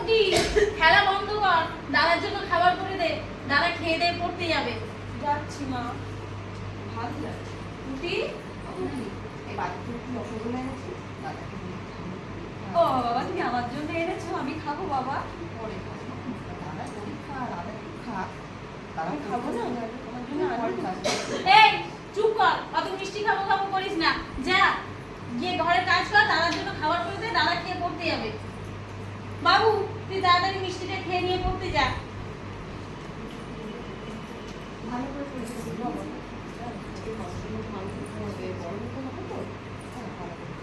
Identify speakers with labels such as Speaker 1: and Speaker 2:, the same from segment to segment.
Speaker 1: পুটি খেলা বন্ধ কর, দাদার জন্য খাবার করে দে, দাদা খেয়ে দিয়ে পড়তে যাবে।
Speaker 2: যাচ্ছি মা, ভালো যাচ্ছে। পুটি
Speaker 3: এই বাড়িতে একটু রসগোল্লা এনেছি, দাদাকে দিয়ে
Speaker 2: ও বাবা, তুমি আমার জন্য এনেছো, আমি খাবো বাবা।
Speaker 3: পরে খাবো। দাদা পরীক্ষা, দাদা খা, দাদা
Speaker 2: আমি খাবো না, তোমার জন্য
Speaker 3: পরে
Speaker 2: আনবো।
Speaker 3: খাবো।
Speaker 1: এই চুপ কর, অত মিষ্টি খাবো খাবো করিস না। যা গিয়ে ঘরে কাজ কর, দাদার জন্য খাবার করে দে, দাদা খেয়ে পড়তে যাবে। বাবু তুই তাড়াতাড়ি মিষ্টিটা খেয়ে নিয়ে পড়তে যা।
Speaker 3: ভালো করে পরীক্ষা দিবো বাবা। এই হসপিটালে ভালো করতে হবে, বড় হতে হবে তো। হ্যাঁ, ভালো করে।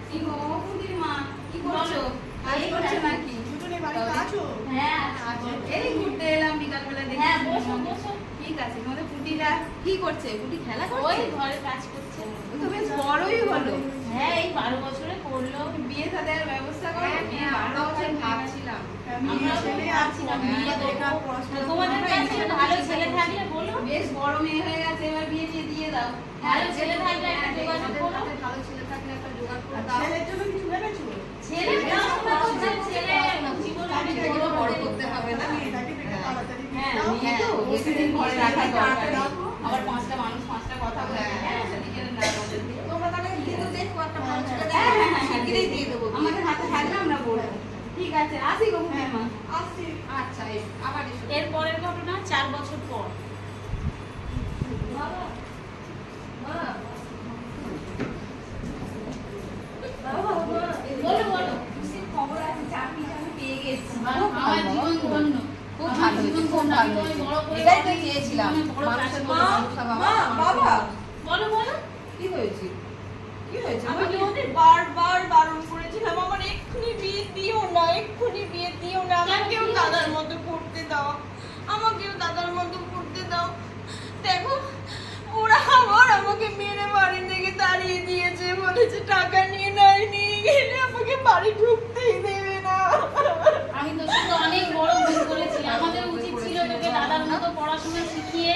Speaker 1: কি গো পুটির মা, কি করছো?
Speaker 4: কাজ
Speaker 1: এই
Speaker 4: করছো
Speaker 1: দেখো।
Speaker 4: নাকি? দুজনে বাড়িতে আছো?
Speaker 1: হ্যাঁ
Speaker 4: আচ্ছা, এই ঘুরতে এলাম বিকালবেলা দেখি।
Speaker 1: হ্যাঁ বসো বসো।
Speaker 4: ঠিক আছে, তোমাদের পুটিরা কি করছে? পুটি খেলা করছে?
Speaker 1: ওই ঘরে কাজ করছে।
Speaker 4: ও তো বেশ বড়ই হলো।
Speaker 1: হ্যাঁ এই 12 বছরে করলো।
Speaker 4: বিয়ে শাদির ব্যবস্থা করো।
Speaker 1: হ্যাঁ,
Speaker 4: বিয়ে
Speaker 1: হ্যাঁ,
Speaker 4: 12 বছর
Speaker 1: আমরা
Speaker 4: ভাবছিলাম।
Speaker 1: আমরাও
Speaker 4: ছেলে
Speaker 1: ভাবছিলাম বিয়ে দেবো। তোমাদের কাছে ভালো ছেলে থাকলে বলো।
Speaker 4: বেশ বড় মেয়ে হয়ে গেছে, এবার বিয়ে দিয়ে দাও।
Speaker 1: ভালো ছেলে থাকলে একটা
Speaker 4: হ্যাঁ,
Speaker 1: যোগাযোগ
Speaker 4: আমাদের
Speaker 1: করো।
Speaker 4: হাতে ভালো ছেলে থাকলে একটা জোগাড় করে
Speaker 2: আর
Speaker 4: দাও।
Speaker 2: ছেলের জন্য কিছু ভেবেছো?
Speaker 1: ছেলে পড়াশোনা করছে, ছেলে জীবনে অনেক বড়
Speaker 4: বড়
Speaker 1: হবে।
Speaker 4: করতে হবে না?
Speaker 2: মেয়েটাকে দেখে তাড়াতাড়ি বিয়ে
Speaker 1: হ্যাঁ,
Speaker 2: দাও।
Speaker 4: নিয়ে তো
Speaker 2: ও
Speaker 4: বেশি দিন ঘরে
Speaker 2: সেদিন
Speaker 4: রাখা দরকার নেই।
Speaker 2: রাখো।
Speaker 4: আবার 5টা মানুষ 5টা কথা বলে।
Speaker 1: হ্যাঁ,
Speaker 4: নিজের না বলে দিয়ে।
Speaker 3: তোমরা তাহলে কিন্তু দেখো একটা ভালো ছেলে
Speaker 4: হ্যাঁ,
Speaker 3: দেখো,
Speaker 4: হ্যাঁ, হ্যাঁ,
Speaker 3: শিগগিরই দিয়ে দেবো।
Speaker 4: আমাদের হাতে থাকলে আমরা বলবো। ঠিক আছে, আসি গো মা।
Speaker 2: আসছি।
Speaker 4: আচ্ছা, এসো, আবার এসো।
Speaker 1: এর পরের ঘটনা 4 বছর পর। বলো বলো।
Speaker 4: খবর আছে, চাকরি আমি পেয়ে গেছি।
Speaker 1: আমার জীবন ধন্য।
Speaker 3: খুব
Speaker 1: আমার
Speaker 3: ভালো
Speaker 1: জীবন
Speaker 3: হয়েছে, খুব
Speaker 1: ধন্য।
Speaker 3: ভালো
Speaker 1: আমি তোমায় বড় করে
Speaker 3: এটাই তো
Speaker 1: দিয়েছি,
Speaker 3: চেয়েছিলাম।
Speaker 1: জীবনে বড়
Speaker 3: মানুষের
Speaker 1: কাজ
Speaker 3: মতো
Speaker 1: করো।
Speaker 3: মানুষ হওয়া,
Speaker 2: মা,
Speaker 3: মানুষের
Speaker 2: বাবা।
Speaker 3: মতো।
Speaker 1: বলো বলো।
Speaker 3: কি হয়েছে? কি হয়েছে?
Speaker 2: আমি তোমাদের বারবার বারণ করেছিলাম, আমার এক্ষুনি বিয়ে দিও না, এক্ষুনি বিয়ে দিও না, আমাকেও দাদার মতো পড়তে দাও, আমাকেও দাদার মতো পড়তে দাও। দেখো ওরা আবার আমাকে মেরে বাড়ি থেকে তাড়িয়ে দিয়েছে, বলেছে টাকা নিয়ে নাই, নিয়ে গেলে আমাকে বাড়ি ঢুকতেই দেবে না।
Speaker 1: আমি তো শুধু অনেক বড় ভুল করেছি। আমাদের উচিত ছিল তোকে দাদার মতো পড়াশোনা শিখিয়ে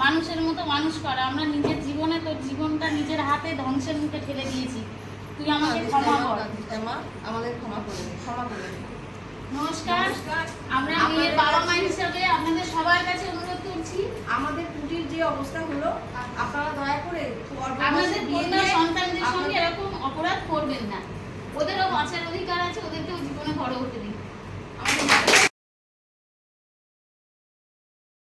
Speaker 1: মানুষের মতো মানুষ করা। আমরা নিজের জীবনে তোর জীবনটা নিজের হাতে ধ্বংসের মুখে ঠেলে দিয়েছি। তুই আমাকে ক্ষমা কর।
Speaker 3: মা, আমাদের ক্ষমা করে দে, ক্ষমা করে দে।
Speaker 1: নমস্কার। আমরা মেয়ের বাবা মা হিসাবে আপনাদের সবার কাছে অনুরোধ করছি,
Speaker 3: আমাদের পুটির যে অবস্থা হলো, আপনারা দয়া করে
Speaker 1: আপনাদের
Speaker 3: বিয়ে
Speaker 1: কন্যা
Speaker 3: দিয়ে
Speaker 1: সন্তানদের সঙ্গে
Speaker 3: আপনাদের-
Speaker 1: এরকম অপরাধ করবেন না। ওদেরও বাঁচার অধিকার আছে, ওদেরকেও জীবনে বড় হতে দিন। আমাদের